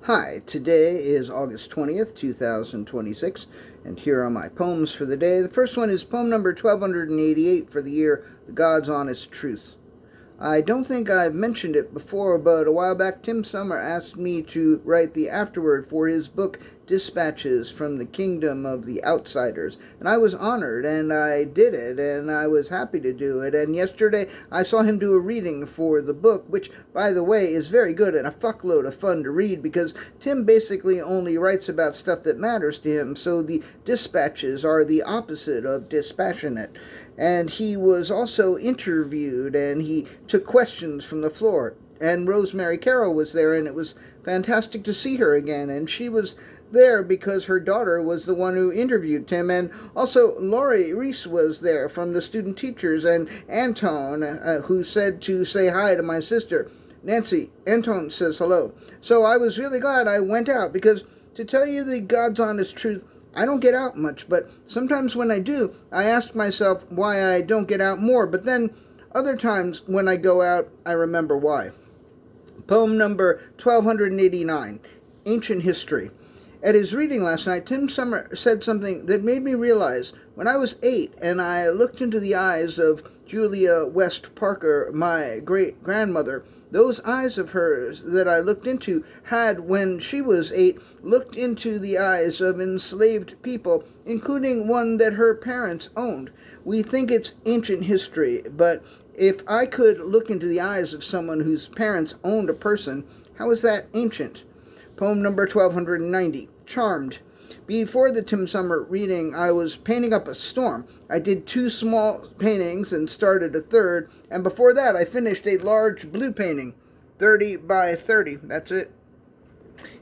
Hi, today is August 20th, 2026, and here are my poems for the day. The first one is poem number 1288 for the year, The God's Honest Truth. I don't think I've mentioned it before, but a while back Tim Sommer asked me to write the afterword for his book Dispatches from the Kingdom of the Outsiders. And I was honored, and I did it, and I was happy to do it. And yesterday I saw him do a reading for the book, which, by the way, is very good and a fuckload of fun to read because Tim basically only writes about stuff that matters to him, so the dispatches are the opposite of dispassionate. And he was also interviewed, and he took questions from the floor. And Rosemary Carroll was there, and it was fantastic to see her again. And she was there because her daughter was the one who interviewed Tim. And also Lori Reese was there from the student teachers, and Antone, who said to say hi to my sister. Nancy, Antone says hello. So I was really glad I went out because, to tell you the God's honest truth, I don't get out much, but sometimes when I do, I ask myself why I don't get out more, but then other times when I go out, I remember why. Poem number 1289, Ancient History. At his reading last night, Tim Sommer said something that made me realize when I was 8 and I looked into the eyes of Julia West Parker, my great-grandmother, those eyes of hers that I looked into had, when she was 8, looked into the eyes of enslaved people, including one that her parents owned. We think it's ancient history, but if I could look into the eyes of someone whose parents owned a person, how is that ancient? Poem number 1290, Charmed. Before the Tim Sommer reading, I was painting up a storm. I did 2 small paintings and started a third, and before that I finished a large blue painting, 30 by 30, that's it,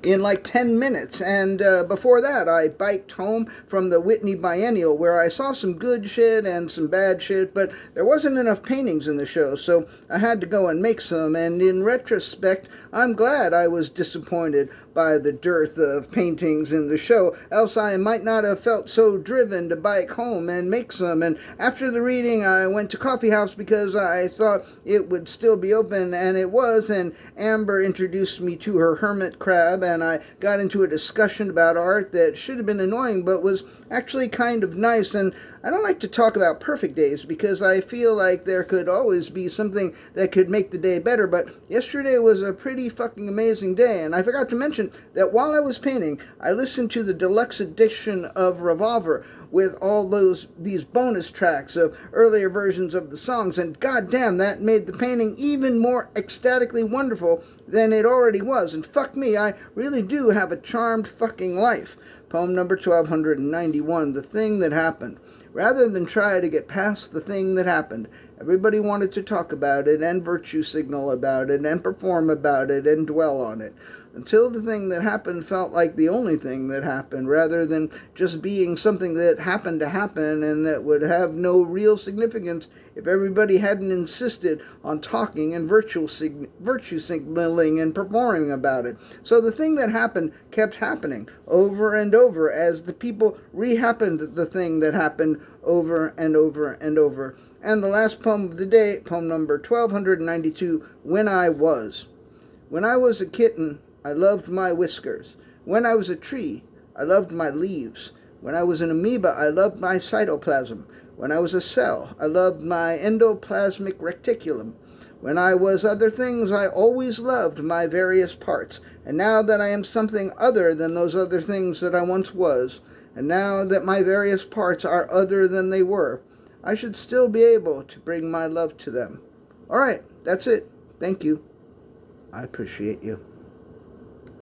in like 10 minutes. And before that, I biked home from the Whitney Biennial, where I saw some good shit and some bad shit, but there wasn't enough paintings in the show, so I had to go and make some. And in retrospect, I'm glad I was disappointed by the dearth of paintings in the show, else I might not have felt so driven to bike home and make some. And after the reading, I went to Coffee House because I thought it would still be open, and it was, and Amber introduced me to her hermit crab, and I got into a discussion about art that should have been annoying but was actually kind of nice. And I don't like to talk about perfect days because I feel like there could always be something that could make the day better, but yesterday was a pretty fucking amazing day. And I forgot to mention that while I was painting, I listened to the deluxe edition of Revolver with all these bonus tracks of earlier versions of the songs, and goddamn, that made the painting even more ecstatically wonderful than it already was. And fuck me, I really do have a charmed fucking life. Poem number 1291, The Thing That Happened. Rather than try to get past the thing that happened, everybody wanted to talk about it and virtue signal about it and perform about it and dwell on it, until the thing that happened felt like the only thing that happened, rather than just being something that happened to happen and that would have no real significance if everybody hadn't insisted on talking and virtue signaling and performing about it. So the thing that happened kept happening over and over as the people re-happened the thing that happened over and over and over. And the last poem of the day, poem number 1292, When I Was. When I was a kitten, I loved my whiskers. When I was a tree, I loved my leaves. When I was an amoeba, I loved my cytoplasm. When I was a cell, I loved my endoplasmic reticulum. When I was other things, I always loved my various parts. And now that I am something other than those other things that I once was, and now that my various parts are other than they were, I should still be able to bring my love to them. All right, that's it. Thank you. I appreciate you.